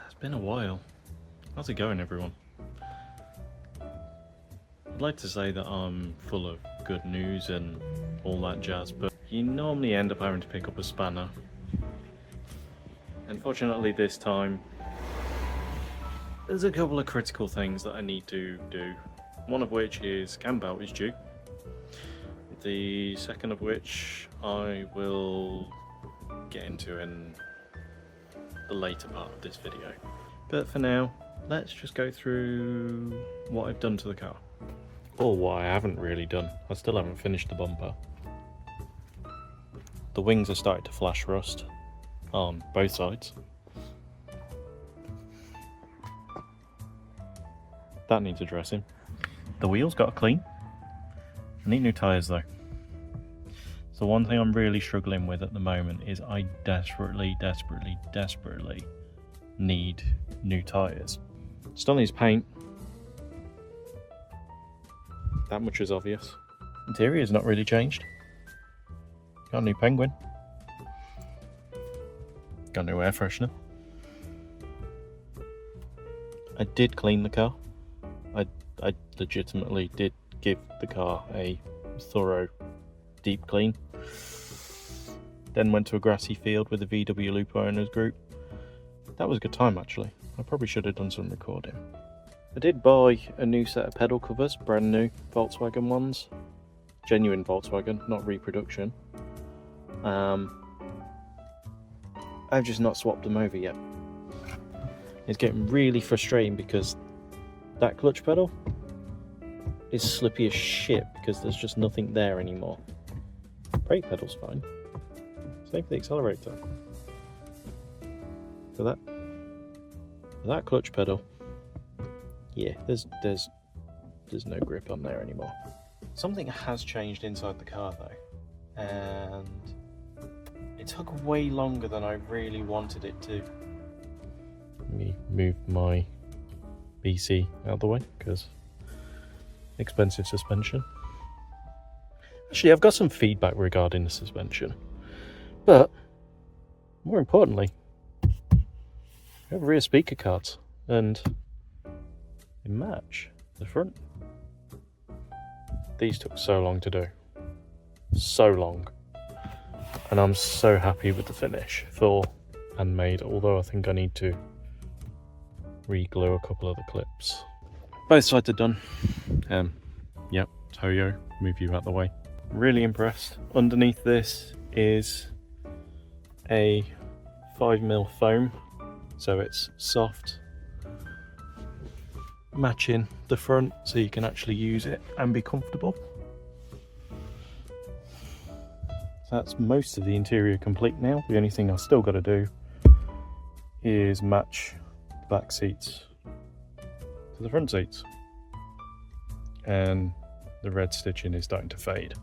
It's been a while. How's it going, everyone? I'd like to say that I'm full of good news and all that jazz, but you normally end up having to pick up a spanner. Unfortunately, this time, there's a couple of critical things that I need to do. One of which is cam belt is due. The second of which I will get into in the later part of this video. But for now, let's just go through what I've done to the car. Or what I haven't really done. I still haven't finished the bumper. The wings are starting to flash rust on both sides. That needs addressing. The wheels got clean. I need new tyres though. So one thing I'm really struggling with at the moment is I desperately need new tyres. Still needs paint. That much is obvious. Interior's not really changed. Got a new Penguin. Got a new air freshener. I did clean the car. I legitimately did give the car a thorough deep clean. Then went to a grassy field with the VW Lupo owners group. That was a good time actually. I probably should have done some recording. I did buy a new set of pedal covers, brand new Volkswagen ones. Genuine Volkswagen, not reproduction. I've just not swapped them over yet. It's getting really frustrating because that clutch pedal is slippy as shit because there's just nothing there anymore. Brake pedal's fine. Same for the accelerator. For that clutch pedal, yeah, there's no grip on there anymore. Something has changed inside the car though, and it took way longer than I really wanted it to. Let me move my BC out of the way because expensive suspension. Actually, I've got some feedback regarding the suspension, but more importantly, I have rear speaker cards and they match the front. These took so long to do, so long, and I'm so happy with the finish, full and made, although I think I need to re-glue a couple of the clips. Both sides are done. Yep, Toyo, move you out the way. Really impressed. Underneath this is a 5mm foam, so it's soft, matching the front so you can actually use it and be comfortable. So that's most of the interior complete now. The only thing I've still got to do is match the back seats to the front seats, and the red stitching is starting to fade.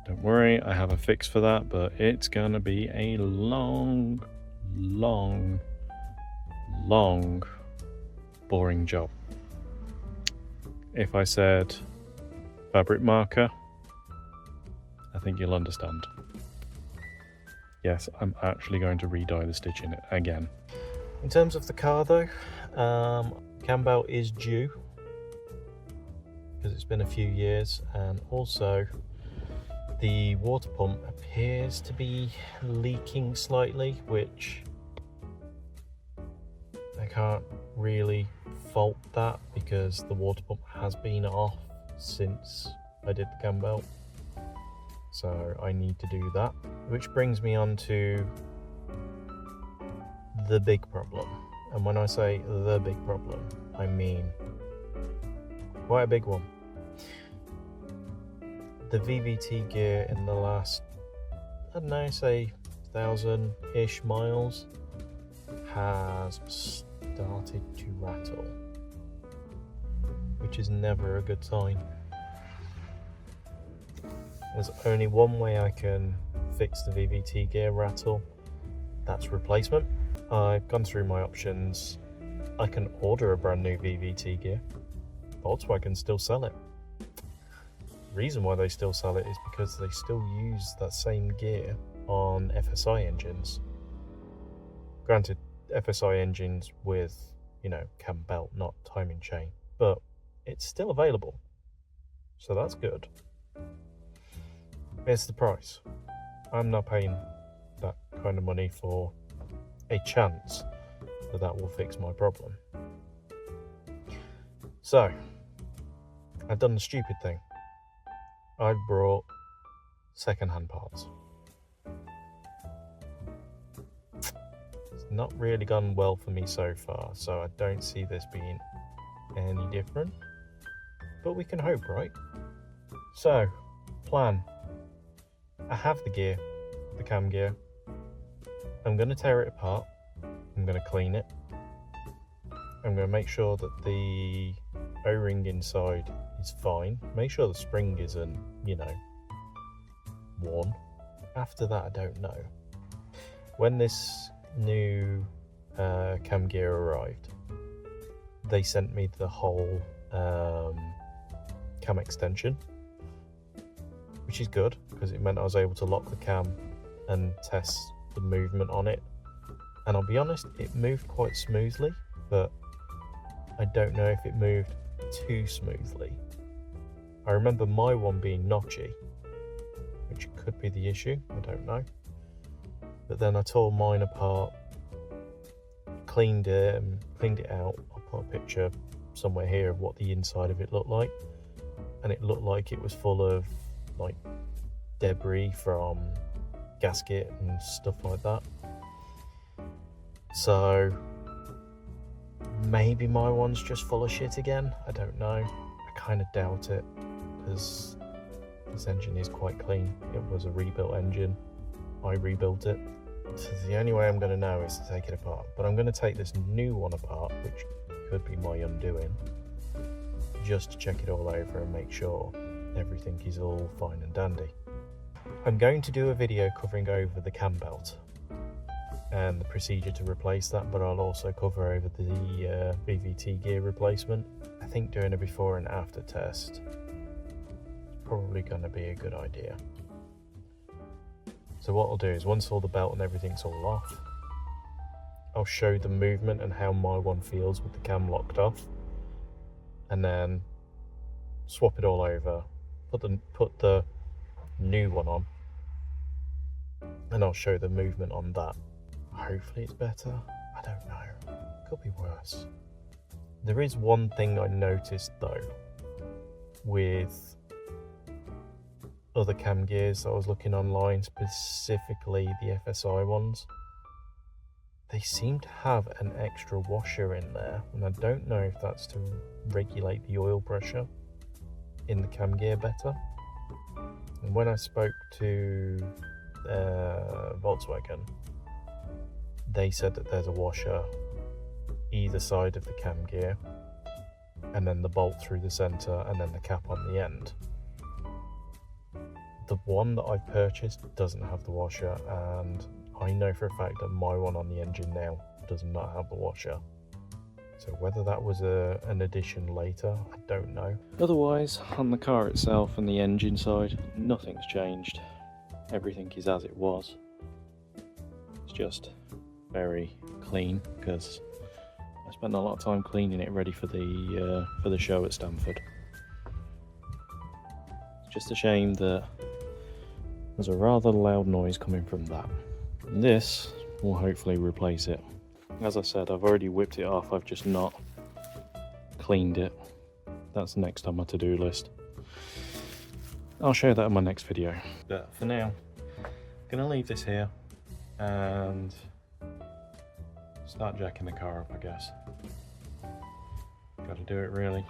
Don't worry, I have a fix for that, but it's gonna be a long boring job. If I said fabric marker, I think you'll understand. Yes, I'm actually going to re-dye the stitch in it again. In terms of the car though, cam belt is due because it's been a few years, and also the water pump appears to be leaking slightly, which I can't really fault that because the water pump has been off since I did the cam belt. So I need to do that, which brings me on to the big problem. And when I say the big problem, I mean quite a big one. The VVT gear in the last, I don't know, say 1,000-ish miles has started to rattle, which is never a good sign. There's only one way I can fix the VVT gear rattle, that's replacement. I've gone through my options. I can order a brand new VVT gear. Volkswagen still sell it. The reason why they still sell it is because they still use that same gear on FSI engines. Granted, FSI engines with, you know, cam belt, not timing chain, but it's still available, so that's good. It's the price. I'm not paying that kind of money for a chance that will fix my problem. So I've done the stupid thing. I've brought second-hand parts. It's not really gone well for me so far, so I don't see this being any different, but we can hope, right? So, plan. I have the gear, the cam gear. I'm going to tear it apart. I'm going to clean it. I'm going to make sure that the O-ring inside is fine. Make sure the spring isn't, you know, worn. After that, I don't know. When this new cam gear arrived, they sent me the whole cam extension, which is good because it meant I was able to lock the cam and test the movement on it. And I'll be honest, it moved quite smoothly, but I don't know if it moved too smoothly. I remember my one being notchy, which could be the issue, I don't know. But then I tore mine apart, cleaned it out. I'll put a picture somewhere here of what the inside of it looked like. And it looked like it was full of like debris from gasket and stuff like that. So maybe my one's just full of shit again. I don't know. I kind of doubt it because this engine is quite clean. It was a rebuilt engine. I rebuilt it. So the only way I'm going to know is to take it apart. But I'm going to take this new one apart, which could be my undoing, just to check it all over and make sure everything is all fine and dandy. I'm going to do a video covering over the cam belt and the procedure to replace that, but I'll also cover over the VVT gear replacement. I think doing a before and after test is probably going to be a good idea. So what I'll do is once all the belt and everything's all off, I'll show the movement and how my one feels with the cam locked off, and then swap it all over, put the new one on, and I'll show the movement on that. Hopefully it's better. I don't know. Could be worse. There is one thing I noticed though with other cam gears I was looking online, specifically the FSI ones. They seem to have an extra washer in there, and I don't know if that's to regulate the oil pressure in the cam gear better. And when I spoke to Volkswagen, they said that there's a washer either side of the cam gear, and then the bolt through the center, and then the cap on the end. The one that I've purchased doesn't have the washer, and I know for a fact that my one on the engine now does not have the washer. So whether that was an addition later, I don't know. Otherwise, on the car itself and the engine side, nothing's changed. Everything is as it was. It's just very clean because I spent a lot of time cleaning it ready for the show at Stanford. It's just a shame that there's a rather loud noise coming from that. And this will hopefully replace it. As I said, I've already whipped it off, I've just not cleaned it. That's next on my to-do list. I'll show that in my next video. But for now, I'm gonna leave this here and start jacking the car up, I guess. Gotta do it really.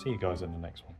See you guys in the next one.